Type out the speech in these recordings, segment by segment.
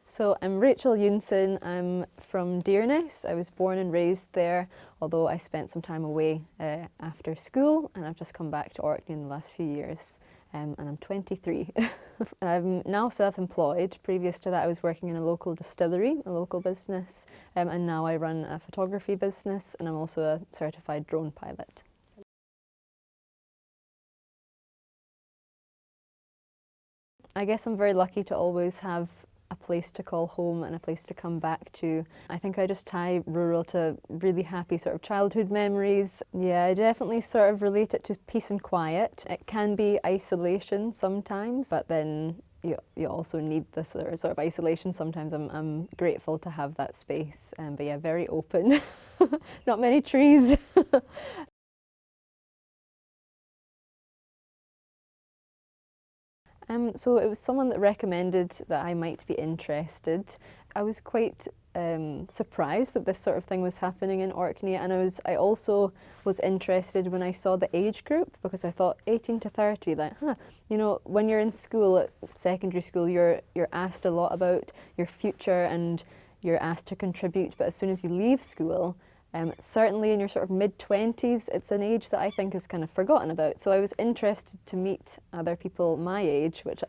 So I'm Rachel Eunson. I'm from Dearness. I was born and raised there, although I spent some time away after school, and I've just come back to Orkney in the last few years, and I'm 23. I'm now self-employed. Previous to that I was working in a local distillery, a local business, and now I run a photography business, and I'm also a certified drone pilot. I guess I'm very lucky to always have a place to call home and a place to come back to. I think I just tie rural to really happy sort of childhood memories. Yeah, I definitely sort of relate it to peace and quiet. It can be isolation sometimes, but then you also need this sort of isolation sometimes. I'm grateful to have that space, but yeah, very open. Not many trees. So it was someone that recommended that I might be interested. I was quite surprised that this sort of thing was happening in Orkney, and I also was interested when I saw the age group, because I thought 18 to 30, like, you know, when you're in school, at secondary school, you're asked a lot about your future and you're asked to contribute, but as soon as you leave school, certainly in your sort of mid-20s, it's an age that I think is kind of forgotten about. So I was interested to meet other people my age, which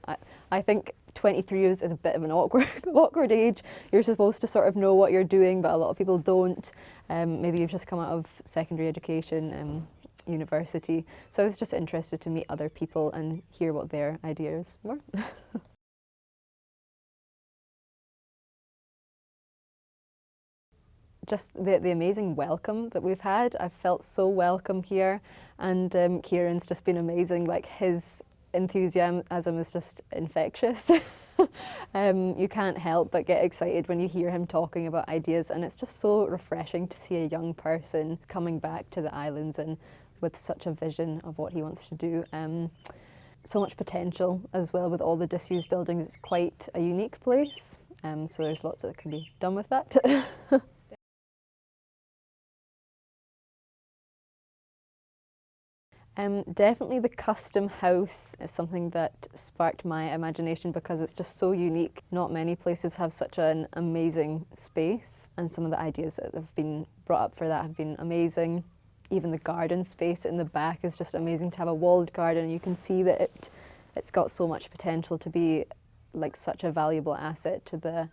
I think 23 years is a bit of an awkward age. You're supposed to sort of know what you're doing, but a lot of people don't. Maybe you've just come out of secondary education, university. So I was just interested to meet other people and hear what their ideas were. Just the amazing welcome that we've had. I've felt so welcome here, and Kieran's just been amazing. Like, his enthusiasm is just infectious. You can't help but get excited when you hear him talking about ideas, and it's just so refreshing to see a young person coming back to the islands and with such a vision of what he wants to do. So much potential as well with all the disused buildings. It's quite a unique place, so there's lots that can be done with that. Definitely the custom house is something that sparked my imagination, because it's just so unique. Not many places have such an amazing space, and some of the ideas that have been brought up for that have been amazing. Even the garden space in the back is just amazing, to have a walled garden. You can see that it's got so much potential to be like such a valuable asset to the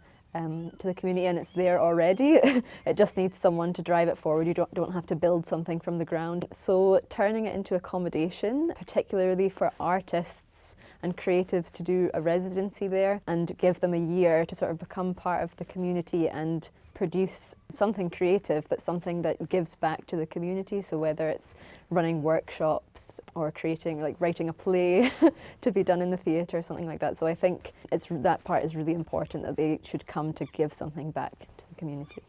community, and it's there already. It just needs someone to drive it forward. You don't have to build something from the ground. So turning it into accommodation, particularly for artists and creatives to do a residency there and give them a year to sort of become part of the community and produce something creative, but something that gives back to the community. So whether it's running workshops or creating, like writing a play to be done in the theatre or something like that. So I think that part is really important, that they should come to give something back to the community.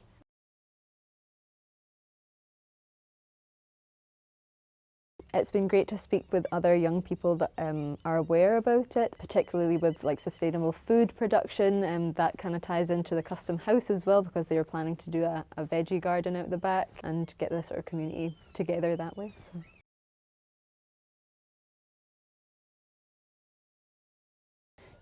It's been great to speak with other young people that are aware about it, particularly with like sustainable food production, and that kind of ties into the custom house as well, because they were planning to do a veggie garden out the back and get the sort of community together that way. So.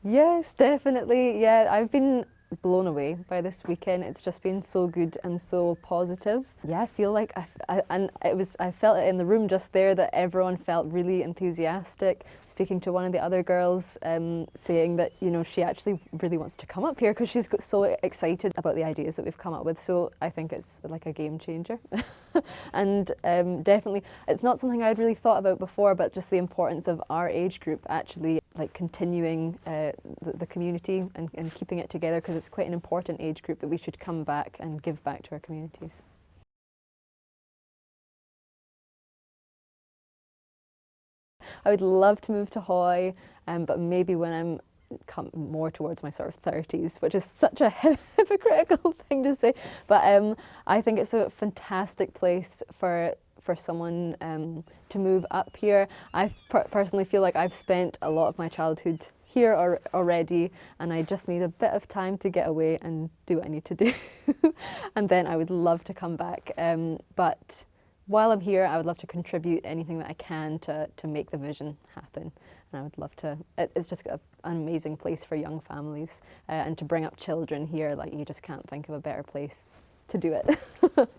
Yes, definitely. Yeah, I've been blown away by this weekend. It's just been so good and so positive. Yeah, I feel like I felt it in the room just there, that everyone felt really enthusiastic. Speaking to one of the other girls, saying that, you know, she actually really wants to come up here because she's so excited about the ideas that we've come up with. So I think it's like a game changer. And definitely, it's not something I'd really thought about before, but just the importance of our age group actually like continuing the community and keeping it together, because it's quite an important age group that we should come back and give back to our communities. I would love to move to Hawaii, but maybe when I'm come more towards my sort of 30s, which is such a hypocritical thing to say. But I think it's a fantastic place for someone to move up here. I personally feel like I've spent a lot of my childhood here already, and I just need a bit of time to get away and do what I need to do. And then I would love to come back. But while I'm here, I would love to contribute anything that I can to make the vision happen. And I would love to, it's just an amazing place for young families, and to bring up children here, like you just can't think of a better place to do it.